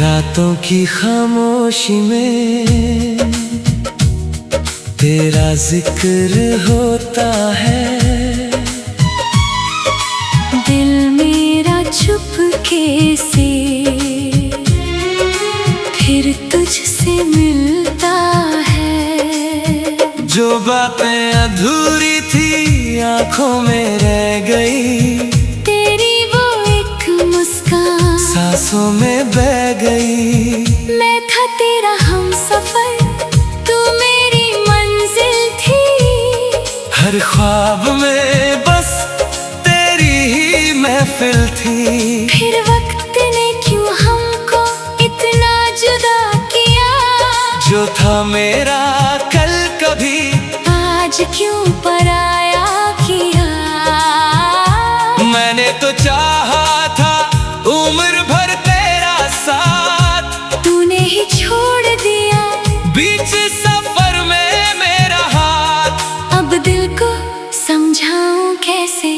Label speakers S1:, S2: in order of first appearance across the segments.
S1: रातों की खामोशी में तेरा जिक्र होता है।
S2: दिल मेरा चुपके से फिर तुझसे मिलता है।
S1: जो बातें अधूरी थी आंखों में रह गई,
S2: तेरी वो एक मुस्कान
S1: सांसों में बह गई।
S2: मैं था तेरा हमसफर, तू मेरी मंजिल थी।
S1: हर ख्वाब में बस तेरी ही महफिल थी।
S2: फिर वक्त ने क्यों हमको इतना जुदा किया,
S1: जो था मेरा कल कभी
S2: आज क्यों पराया किया।
S1: मैंने तो चाहा था उम्र भर तेरा साथ,
S2: तूने ही छोड़ दिया
S1: बीच सफर में मेरा हाथ।
S2: अब दिल को समझाऊं कैसे,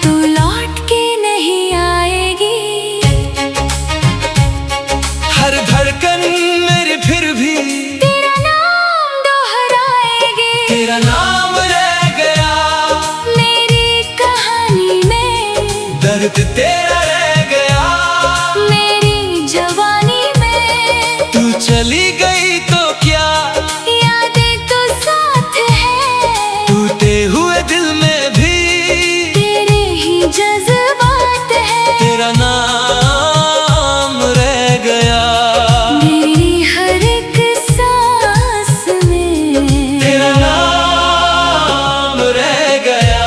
S2: तू लौट के नहीं आएगी।
S1: हर धड़कन मेरी फिर भी
S2: तेरा नाम दोहराएगी।
S1: तेरा नाम रह गया
S2: मेरी कहानी में,
S1: दर्द तेरा रह गया
S2: मेरी जवानी में।
S1: तू चली गई तो क्या
S2: यादें तो साथ है,
S1: टूटे हुए दिल में भी
S2: तेरे ही जज्बात है।
S1: तेरा नाम रह गया
S2: मेरी हर एक सांस में,
S1: तेरा नाम रह गया।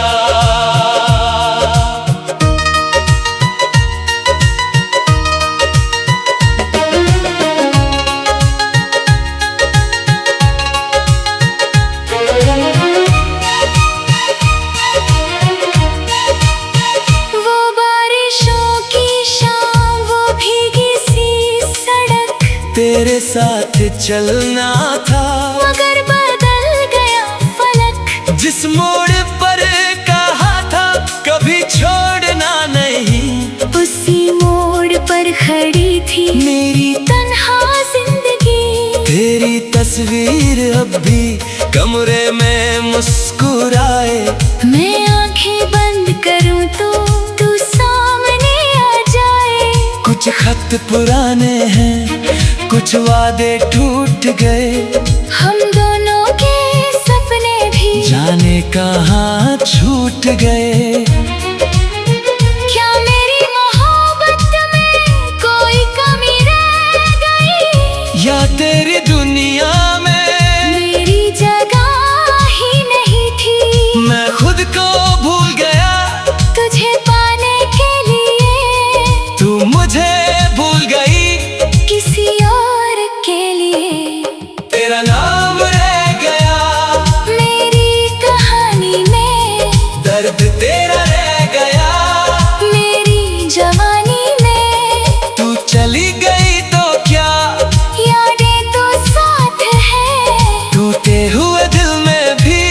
S2: वो बारिशों की शाम, वो भीगी सी सड़क,
S1: तेरे साथ चलना था
S2: मगर बदल गया फलक।
S1: जिस मोड़ पर कहा था कभी छोड़ना नहीं,
S2: उसी मोड़ पर खड़ी थी
S1: मेरी
S2: तन्हा जिंदगी।
S1: तेरी तस्वीर अब भी कमरे में मुस्कुराए।
S2: मैं आंखें बंद करूं तो तू सामने आ जाए।
S1: कुछ खत पुराने हैं, कुछ वादे टूट गए।
S2: हम दोनों के सपने भी
S1: जाने कहाँ छूट गए।
S2: क्या मेरी मोहब्बत में कोई कमी रह गई,
S1: या तेरी दुनिया में
S2: मेरी जगह ही नहीं थी।
S1: मैं खुद को भूल गया,
S2: तुझे पाने के लिए
S1: तू मुझे भूल गई।
S2: किसी और के लिए
S1: तेरा नाम रह गया
S2: मेरी कहानी में,
S1: दर्द तेरा रह गया
S2: मेरी जवानी में।
S1: तू चली गई तो क्या
S2: यादें तो साथ है,
S1: टूटे हुए दिल में भी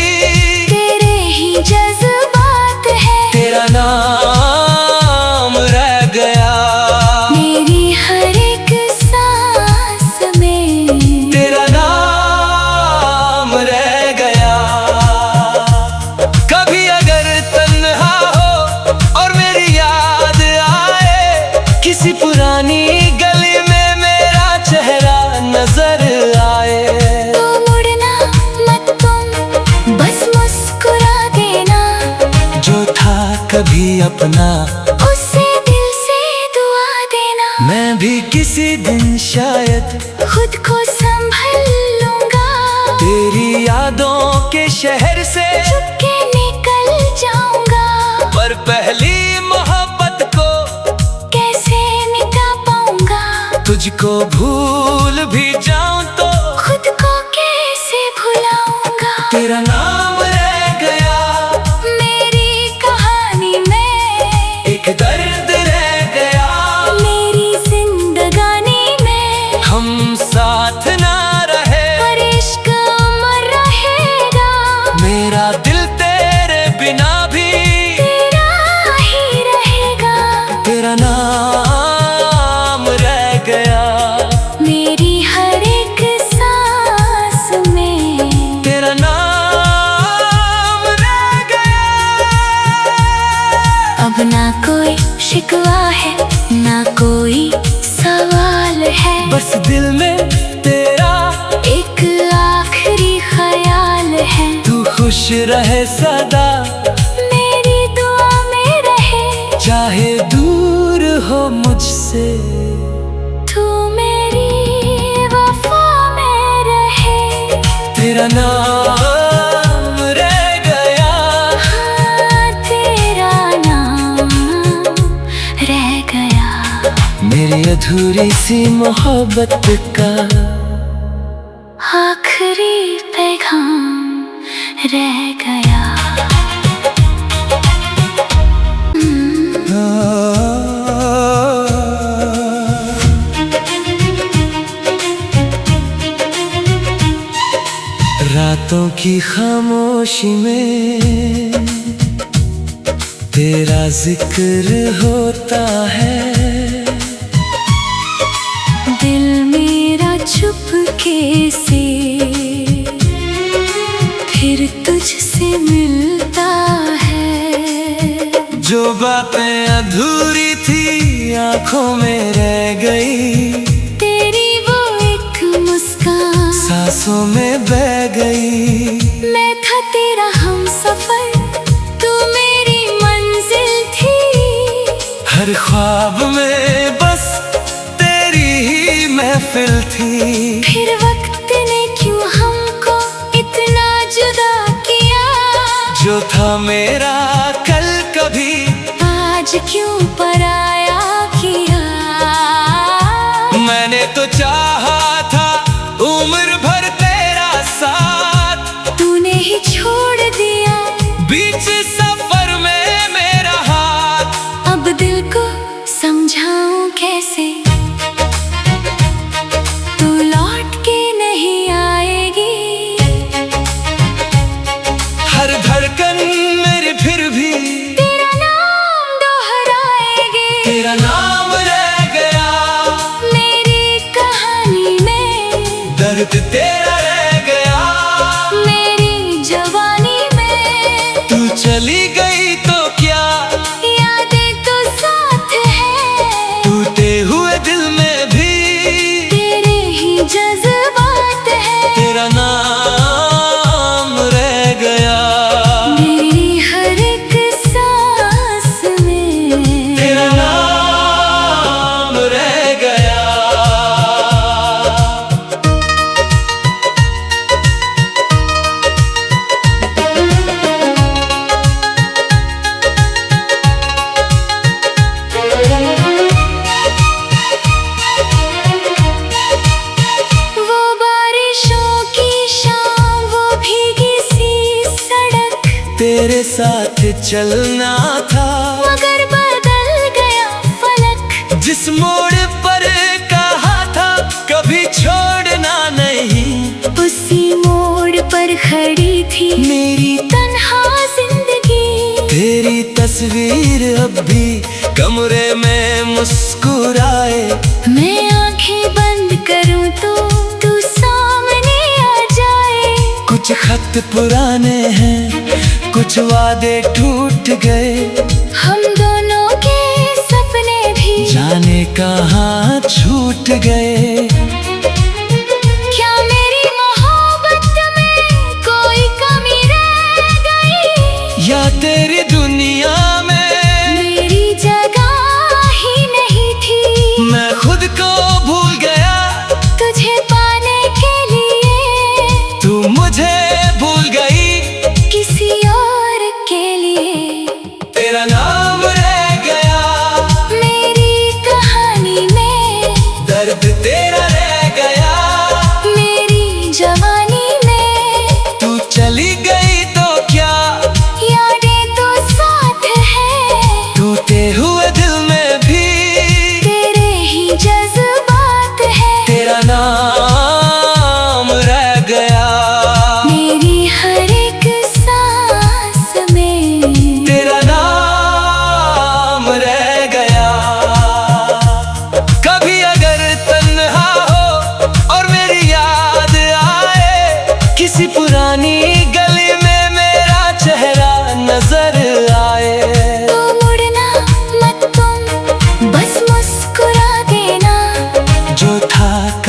S2: तेरे ही जज्बात है।
S1: तेरा नाम रह गया
S2: मेरी हर एक सांस में,
S1: तेरा नाम रह गया। कभी अगर तन्हा हो और मेरी याद आए, किसी पुरानी गली में मेरा चेहरा नजर आए।
S2: तो मुड़ना मत तुम, बस मुस्कुरा देना।
S1: जो था कभी अपना
S2: उसे दिल से दुआ देना।
S1: मैं भी किसी दिन शायद
S2: खुद को संभल लूंगा,
S1: तेरी यादों के शहर से
S2: चुपके निकल जाऊंगा।
S1: पर पहली मोहब्बत को
S2: कैसे मिटा पाऊंगा,
S1: तुझको भूल भी जाऊं तो
S2: खुद को कैसे भुलाऊंगा।
S1: तेरा नाम रह गया
S2: मेरी कहानी में,
S1: एक दर्द रह गया
S2: मेरी जिंदगानी में।
S1: हम साथ ना रहे,
S2: पर इश्क अमर रहे। शिकवा है, ना कोई सवाल है।
S1: बस दिल में तेरा
S2: एक आखिरी ख्याल है।
S1: तू खुश रहे सदा,
S2: मेरी दुआ में रहे।
S1: चाहे दूर हो मुझसे,
S2: तू मेरी वफा में रहे।
S1: तेरा नाम रह गया।
S2: हाँ, तेरा नाम रह गया।
S1: मेरी अधूरी सी मोहब्बत का
S2: आखिरी पैगाम रह गया।
S1: रातों की खामोशी में तेरा जिक्र होता है।
S2: दिल मेरा चुपके से फिर तुझसे मिलता है।
S1: जो बातें अधूरी थी आंखों में रह गई,
S2: तेरी वो एक मुस्कान
S1: सांसों में बह गई।
S2: मैं था तेरा हमसफर, तू मेरी मंजिल थी।
S1: हर ख्वाब में बस तेरी ही महफिल थी।
S2: फिर वक्त ने क्यों हमको इतना जुदा किया।
S1: जो था मेरा कल कभी
S2: आज क्यों पराया किया।
S1: मैंने तो चाहा था उम्र भर तेरा साथ,
S2: तूने ही छोड़ दिया
S1: बीच सफर में मेरा हाथ।
S2: अब दिल को समझाऊं कैसे, तू लौट के नहीं आएगी।
S1: हर धड़कन मेरी फिर भी
S2: तेरा नाम दोहराएगी।
S1: तेरा नाम रह गया।
S2: मेरी कहानी में
S1: दर्द तेरा रह गया।
S2: मेरी जवानी में
S1: तू चली गई तो क्या,
S2: यादें तो साथ है।
S1: टूटे हुए दिल में भी
S2: तेरे ही जज्बात है।
S1: तेरा नाम रह गया।
S2: मेरी हर एक सांस में
S1: तेरा नाम रह गया।
S2: वो बारिशों की शाम, वो भीगी सी सड़क,
S1: तेरे साथ चलना था
S2: मगर बदल गया फलक।
S1: जिस मोड़ पर कहा था कभी छोड़ना नहीं,
S2: उसी मोड़ पर खड़ी थी
S1: मेरी
S2: तन्हा जिंदगी।
S1: तेरी तस्वीर अब भी कमरे में मुस्कुराए।
S2: मैं आंखें बंद करूं तो तू सामने आ जाए।
S1: कुछ खत पुराने हैं, कुछ वादे टूट गए।
S2: हम दोनों के सपने भी
S1: जाने कहाँ छूट गए।
S2: क्या मेरी मोहब्बत में कोई कमी रह गई।
S1: या तेरी दुनिया में
S2: मेरी जगह ही नहीं थी।
S1: मैं खुद को भूल गया।
S2: तुझे पाने के लिए
S1: तू मुझे भूल गई
S2: किसी और के लिए।
S1: तेरा नाम रह गया।
S2: मेरी कहानी में
S1: दर्द तेरा रह गया।
S2: मेरी जवानी में
S1: तू चली गई तो क्या,
S2: यादें तो साथ है।
S1: टूटे हुए दिल में भी
S2: तेरे ही जज्बात है।
S1: तेरा नाम रह गया।
S2: मेरी हर एक सांस में
S1: तेरा नाम रह गया। कभी अगर तन्हा हो और मेरी याद आए, किसी पुरानी गली में मेरा चेहरा नजर आए।
S2: तो मुड़ना मत तुम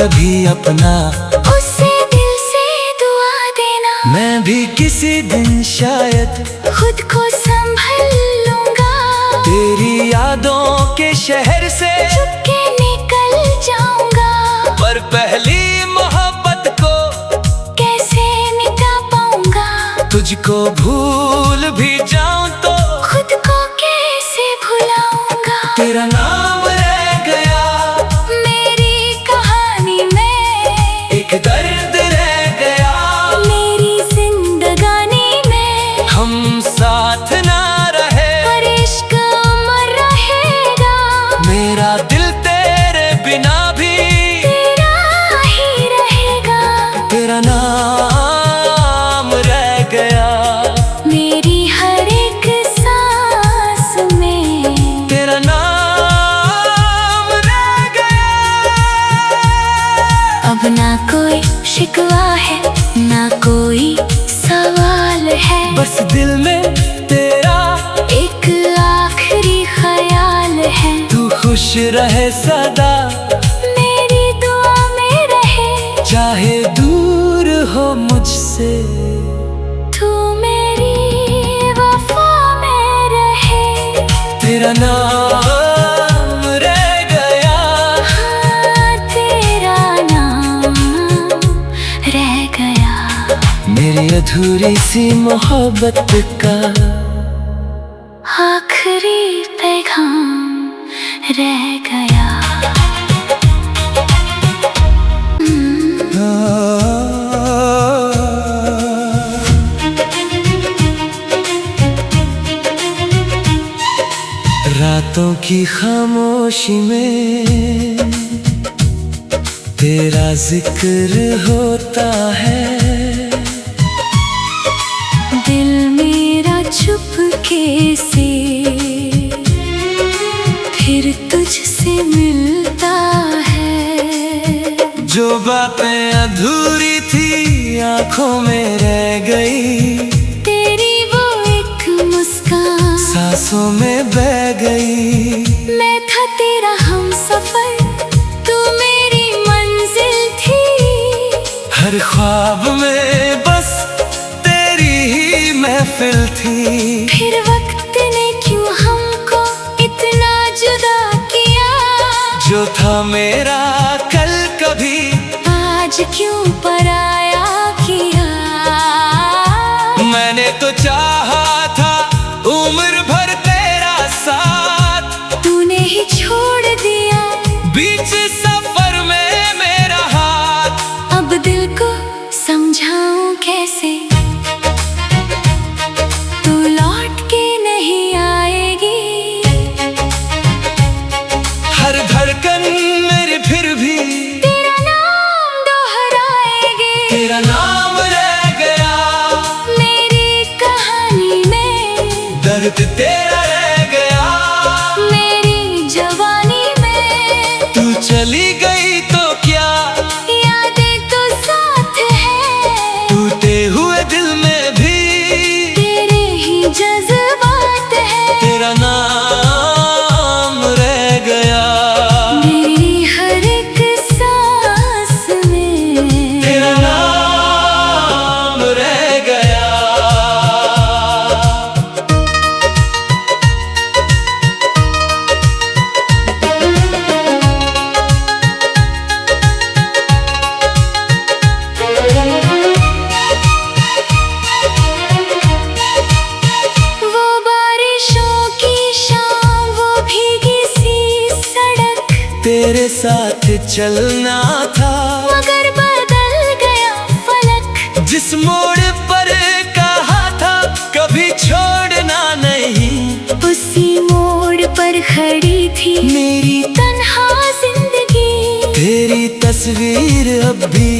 S1: कभी अपना,
S2: उसे दिल से दुआ देना।
S1: मैं भी किसी दिन शायद
S2: खुद को संभल लूंगा,
S1: तेरी यादों के शहर से
S2: चुपके निकल जाऊंगा।
S1: पर पहली मोहब्बत को
S2: कैसे मिटा पाऊंगा,
S1: तुझको भूल भी जाऊं तो
S2: खुद को कैसे भुलाऊंगा।
S1: तेरा नाम रह गया
S2: मेरी कहानी में,
S1: एक दर्द रह गया
S2: मेरी जिंदगानी में।
S1: हम साथ ना रहे
S2: पर इश्क अमर रहेगा,
S1: मेरा दिल तेरे बिना भी
S2: तेरा ही रहेगा।
S1: तेरा नाम रह गया
S2: मेरी हर एक सांस में,
S1: तेरा नाम रह गया।
S2: अब ना कोई शिकवा है, ना कोई सवाल है,
S1: बस दिल में तेरा
S2: एक आखिरी ख्याल है।
S1: तू खुश रहे सदा,
S2: मेरी दुआ में रहे,
S1: चाहे दूर हो मुझसे,
S2: तू मेरी वफा में रहे।
S1: तेरा नाम रह गया।
S2: हाँ, तेरा नाम रह गया।
S1: मेरी अधूरी सी मोहब्बत का
S2: आखिरी पैगाम रह गया।
S1: रातों की खामोशी में तेरा जिक्र होता है,
S2: दिल मेरा चुपके से फिर तुझसे मिलता है।
S1: जो बातें अधूरी थी आंखों में रह गई,
S2: तेरी वो एक मुस्कान
S1: सांसों में बह गई।
S2: मैं था तेरा हमसफर, तू मेरी मंजिल थी।
S1: हर ख्वाब में बस तेरी ही महफिल थी।
S2: फिर वक्त ने क्यों हमको इतना जुदा किया,
S1: जो था मेरा कल कभी
S2: आज क्यों पराया किया।
S1: मैंने तो चाहा था उम्र भर तेरा साथ,
S2: तूने ही छोड़ दिया
S1: बीच सफर में मेरा हाथ।
S2: अब दिल को समझाऊं कैसे, तू लौट के नहीं आएगी।
S1: हर धड़कन मेरी फिर भी
S2: तेरा नाम दोहराएगी,
S1: तेरा नाम रह गया
S2: मेरी कहानी में।
S1: दर्द तेरा रह गया
S2: मेरी जवानी में,
S1: तू चली गई तो क्या
S2: यादें तो साथ है।
S1: टूटे हुए दिल में भी
S2: तेरे ही जज्बात है,
S1: तेरा नाम रह गया।
S2: मेरी हर एक सांस में,
S1: तेरा नाम रह गया।
S2: वो बारिशों की शाम, वो भीगी सी सड़क,
S1: तेरे साथ चलना था
S2: मगर बदल गया फलक।
S1: जिस मोड़ पर कहा था कभी छोड़ना नहीं,
S2: उसी मोड़ पर खड़ी थी
S1: मेरी
S2: तन्हा जिंदगी।
S1: तेरी तस्वीर अब भी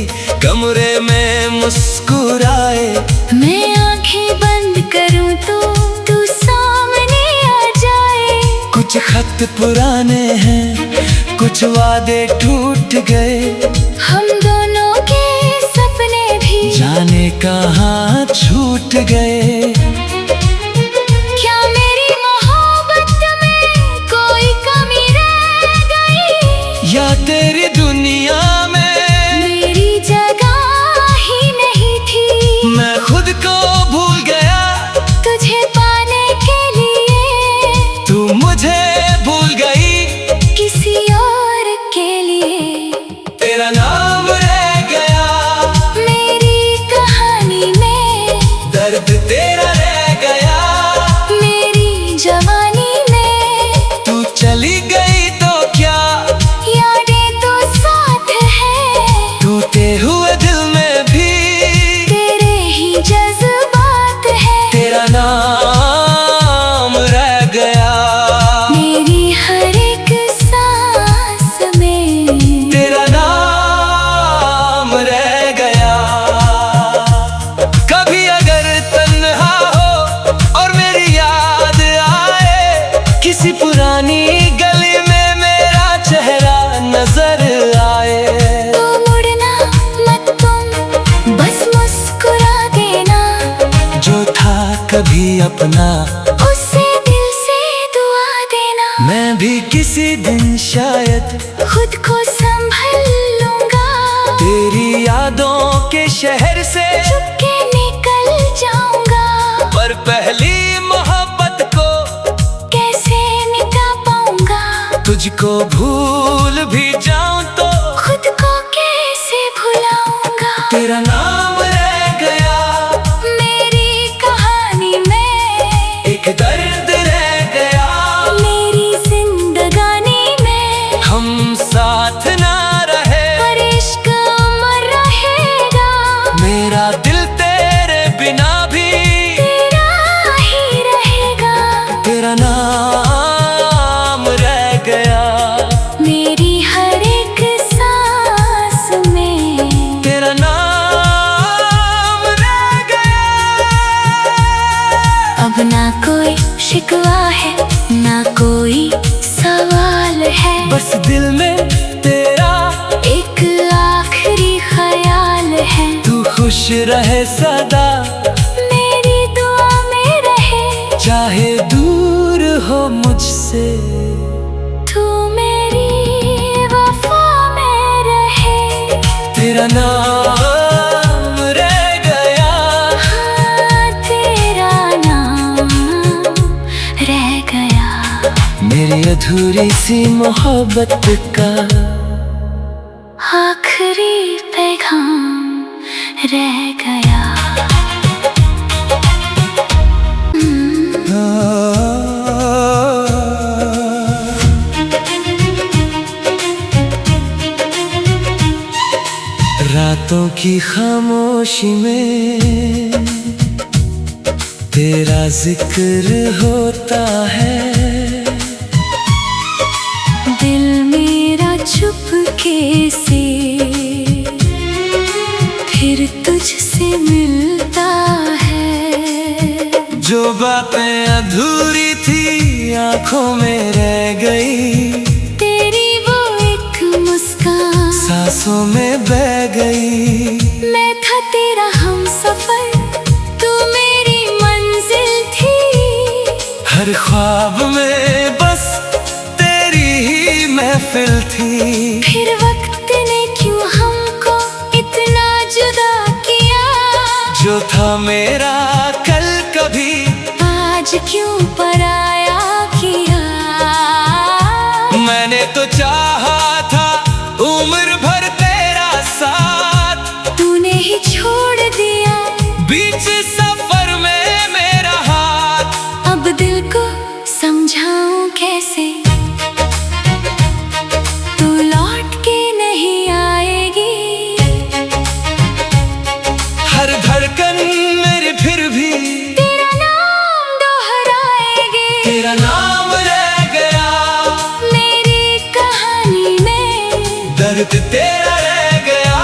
S1: कमरे में मुस्कुराए।
S2: मैं आंखें बंद करूं तो तू सामने आ जाए।
S1: कुछ खत पुराने हैं, कुछ वादे टूट गए।
S2: हम दोनों के सपने भी
S1: जाने कहाँ छूट गए।
S2: क्या मेरी मोहब्बत में कोई कमी रह गई,
S1: या तेरी दुनिया में अपना,
S2: उसे दिल से दुआ देना।
S1: मैं भी किसी दिन शायद
S2: खुद को संभल लूंगा,
S1: तेरी यादों के शहर से
S2: चुपके निकल जाऊंगा।
S1: पर पहली मोहब्बत को
S2: कैसे मिटा पाऊंगा,
S1: तुझको भूल भी जाऊं तो
S2: खुद को कैसे भुलाऊंगा।
S1: तेरा नाम रह गया
S2: मेरी कहानी में,
S1: एक दर्द रह गया
S2: मेरी जिंदगानी में।
S1: हम साथ ना रहे
S2: पर इश्क अमर रहेगा,
S1: मेरा दिल तेरे बिना भी
S2: तेरा ही रहेगा।
S1: तेरा नाम रह गया
S2: मेरी हर एक सांस में,
S1: तेरा नाम रह गया।
S2: अब ना कोई शिकवा है, ना कोई सवाल है,
S1: बस दिल में तेरा
S2: एक आखिरी ख्याल है।
S1: तू खुश रहे सदा,
S2: मेरी दुआ में रहे,
S1: चाहे दूर हो मुझसे,
S2: तू मेरी वफा में रहे।
S1: तेरा नाम रह गया।
S2: हाँ, तेरा नाम रह गया।
S1: मेरी अधूरी सी मोहब्बत का
S2: आखिरी पैगाम रह गया।
S1: रातों की खामोशी में तेरा जिक्र होता है,
S2: दिल मेरा चुपके से फिर तुझसे मिलता है।
S1: जो बातें अधूरी थी आंखों में रह गई,
S2: तेरी वो एक मुस्कान
S1: सांसों में बह गई।
S2: मैं था तेरा हमसफर, तू मेरी मंजिल थी।
S1: हर ख्वाब में बस तेरी ही महफिल थी।
S2: फिर वक्त ने क्यों हमको इतना जुदा किया,
S1: जो था मेरा कल कभी
S2: आज क्यों पराया किया।
S1: मैंने तो चाहा था उम्र भर तेरा साथ,
S2: तूने ही छोड़ दिया
S1: बीच सफर में मेरा हाथ।
S2: अब दिल को समझाऊं कैसे, तू लौट के नहीं आएगी।
S1: हर धड़कन मेरी फिर भी
S2: तेरा नाम दोहराएगी,
S1: तेरा नाम रह गया।
S2: मेरी कहानी में
S1: दर्द तेरा रह गया,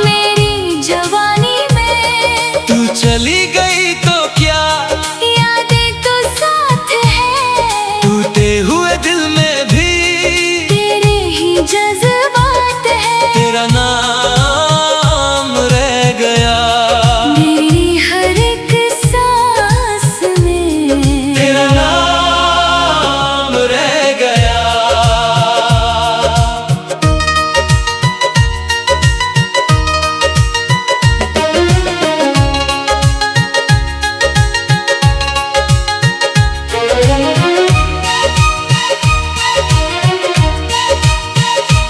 S2: मेरी जवानी में।
S1: तू चली गई तो क्या
S2: यादें तो साथ है,
S1: टूटे हुए दिल में भी
S2: तेरे ही जज्बात है।
S1: तेरा नाम रह गया,
S2: मेरी हर एक सांस में,
S1: तेरा नाम रह गया।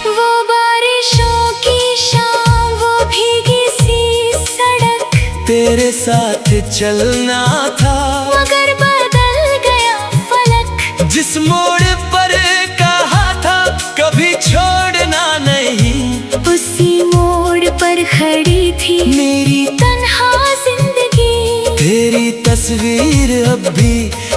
S2: वो बारिशों की शाम, वो भीगी सी सड़क,
S1: तेरे साथ चलना था
S2: मगर बदल गया फलक।
S1: जिस मोड़ पर कहा था कभी छोड़ना नहीं,
S2: उसी मोड़ पर खड़ी थी
S1: मेरी
S2: तन्हा जिंदगी।
S1: तेरी तस्वीर अब भी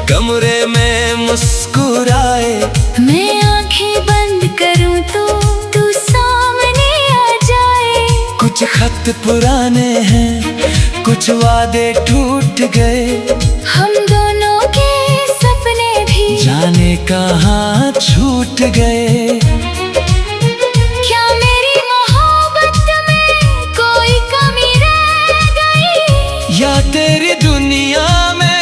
S1: कमरे में मुस्कुराए।
S2: मैं आंखें बंद करूं तो तू सामने आ जाए।
S1: कुछ खत पुराने हैं, कुछ वादे टूट गए,
S2: हम दोनों के सपने भी
S1: जाने कहाँ छूट गए।
S2: क्या मेरी मोहब्बत में कोई कमी रह गई,
S1: या तेरी दुनिया में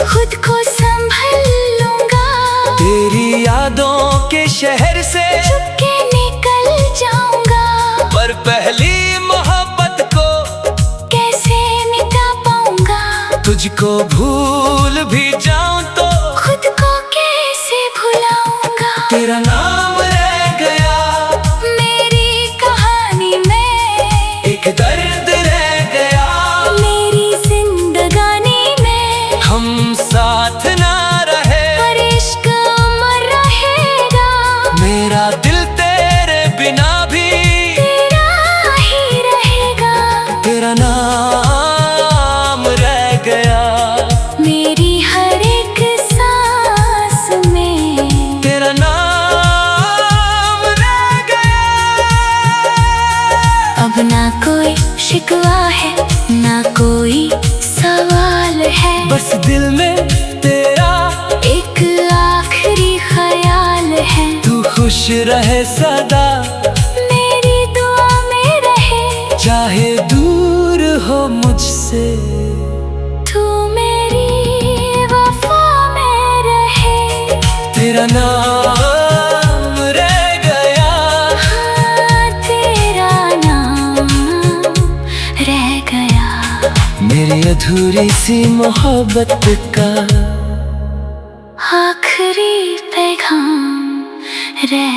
S2: खुद को संभल लूंगा,
S1: तेरी यादों के शहर से
S2: चुपके निकल जाऊंगा।
S1: पर पहली मोहब्बत को
S2: कैसे मिटा पाऊंगा,
S1: तुझको भूल भी जाऊं तो
S2: खुद को कैसे भुलाऊंगा।
S1: तेरा नाम रह गया
S2: मेरी कहानी में,
S1: एक दर्द रह गया
S2: मेरी जिंदगानी में।
S1: हम साथ ना रहे
S2: पर इश्क अमर रहेगा,
S1: मेरा दिल तेरे बिना भी
S2: तेरा ही रहेगा।
S1: तेरा नाम रह गया
S2: मेरी हर एक सांस में,
S1: तेरा नाम रह गया।
S2: अब ना कोई शिकवा है, ना कोई सवाल है,
S1: बस दिल में तेरा
S2: एक आखिरी ख्याल है।
S1: तू खुश रहे सदा,
S2: मेरी दुआ में रहे,
S1: चाहे दूर हो मुझसे,
S2: तू मेरी वफा में रहे।
S1: तेरा नाम रह गया।
S2: हाँ, तेरा नाम रह गया।
S1: मेरी अधूरी सी मोहब्बत का
S2: आखिरी पैगाम रह